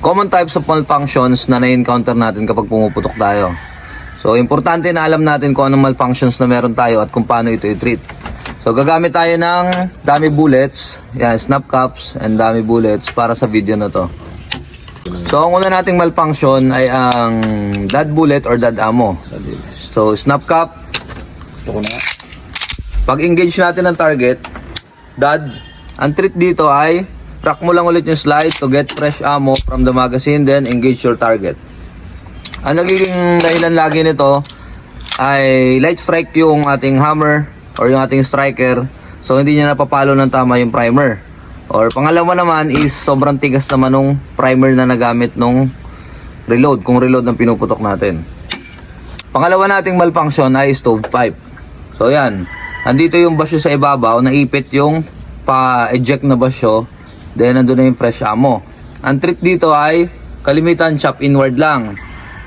common types of malfunctions na na-encounter natin kapag pumuputok tayo. So, importante na alam natin kung anong malfunctions na meron tayo at kung paano ito i-treat. So, gagamit tayo ng dummy bullets, yan, snap caps and dummy bullets para sa video na to. So, ang una nating malfunction ay ang dad bullet or dad ammo. So, snap cap. Gusto ko na. Pag engage natin ang target, dad, ang treat dito ay rack mo lang ulit yung slide to get fresh ammo from the magazine, then engage your target. Ang nagiging dahilan lagi nito ay light strike yung ating hammer or yung ating striker, so hindi niya napapalo ng tama yung primer. Or pangalawa naman is sobrang tigas naman nung primer na nagamit nung reload, kung reload ang pinuputok natin. Pangalawa nating malfunction ay stovepipe. So yan, andito yung basyo sa ibabaw, naipit yung pa-eject na basyo, then nandun na yung fresh ammo. Ang trick dito ay kalimitan chop inward lang.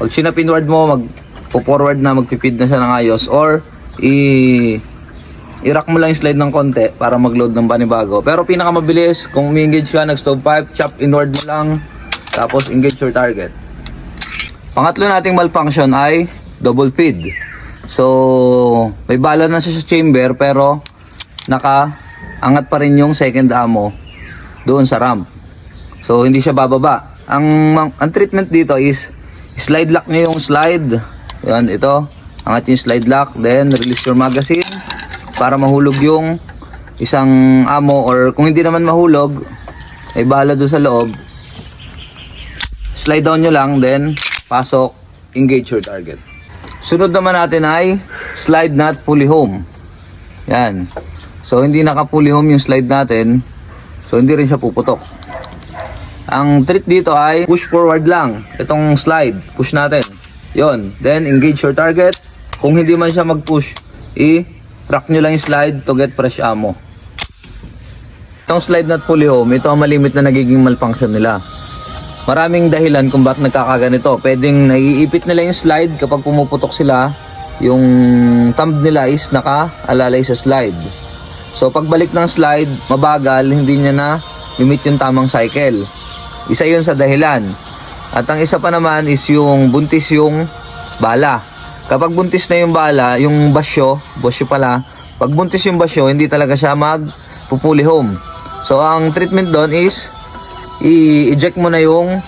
Pag chinap inward mo, magpo-forward na, magpipid na siya ng ayos, or i-rack mo lang yung slide ng konti para mag-load ng panibago. Pero pinakamabilis, kung umi-engage ka, nag-stovepipe, chop inward mo lang, tapos engage your target. Pangatlo nating malfunction ay double feed. So, may bala na siya sa chamber, pero naka-angat pa rin yung second ammo doon sa ramp. So, hindi siya bababa. Ang treatment dito is slide lock nyo yung slide. Yan, ito. Angat yung slide lock. Then, release your magazine para mahulog yung isang ammo. Or kung hindi naman mahulog, ay bala doon sa loob. Slide down nyo lang. Then, pasok. Engage your target. Sunod naman natin ay slide not fully home. Yan. So, hindi naka-fully home yung slide natin. So, hindi rin siya puputok. Ang trick dito ay push forward lang. Itong slide, push natin. Yon. Then, engage your target. Kung hindi man siya mag-push, i-rack nyo lang yung slide to get fresh ammo. Itong slide not fully home, ito ang malimit na nagiging malfunction nila. Maraming dahilan kung bakit nagkakaganito. Pwedeng naiipit nila yung slide kapag pumuputok sila. Yung thumb nila is naka-alalay sa slide. So, pagbalik ng slide, mabagal, hindi niya na limit yung tamang cycle. Isa yun sa dahilan. At ang isa pa naman is yung buntis yung bala. Kapag buntis na yung bala, yung basyo pala, pag buntis yung basyo, hindi talaga siya mag-fully home. So, ang treatment doon is, i-eject mo na yung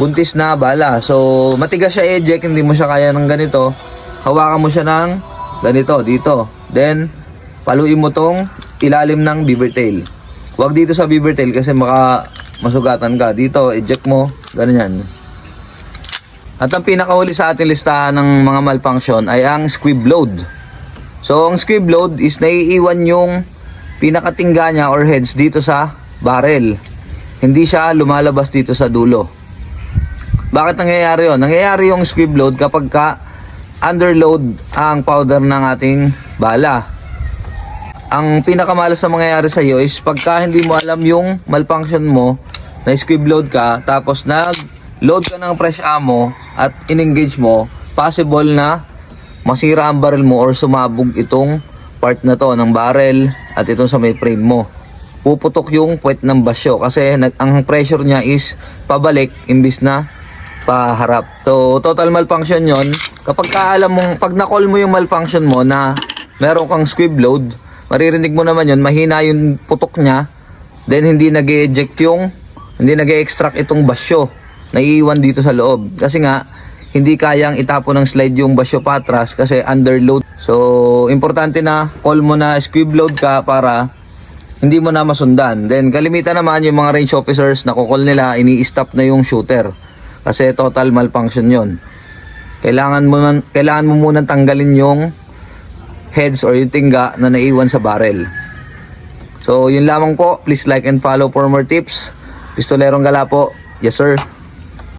buntis na bala. So, matigas siya i-eject, hindi mo siya kaya ng ganito. Hawakan mo siya ng ganito, dito. Then, paluin mo tong ilalim ng beaver tail. Huwag dito sa beaver tail kasi masugatan ka. Dito, eject mo, ganyan. At ang pinakahuli sa ating listahan ng mga malfunction ay ang squib load. So, ang squib load is naiiwan yung pinakatingga niya or heads dito sa barrel. Hindi siya lumalabas dito sa dulo. Bakit nangyayari yun? Nangyayari yung squib load kapag underload ang powder ng ating bala. Ang pinakamalas na mangyayari sa iyo is pagka hindi mo alam yung malfunction mo, na squib load ka, tapos nag-load ka ng fresh ammo at in-engage mo, possible na masira ang barrel mo or sumabog itong part na to ng barrel at itong sa may frame mo. Puputok yung puwet ng basyo kasi ang pressure niya is pabalik imbis na paharap. So, total malfunction yon. Kapag pag na-call mo yung malfunction mo na meron kang squib load, maririnig mo naman yun, mahina yung putok niya, then hindi nag-e-extract itong basyo na iiwan dito sa loob. Kasi nga, hindi kayang itapon ng slide yung basyo patras kasi underload. So, importante na call mo na squib load ka para hindi mo na masundan. Then, kalimitan naman yung mga range officers na kukol nila, ini-stop na yung shooter. Kasi total malfunction yon. Kailangan mo munang tanggalin yung heads or yung tingga na naiwan sa barrel. So, yun lamang po. Please like and follow for more tips. Pistolerong Gala po. Yes, sir.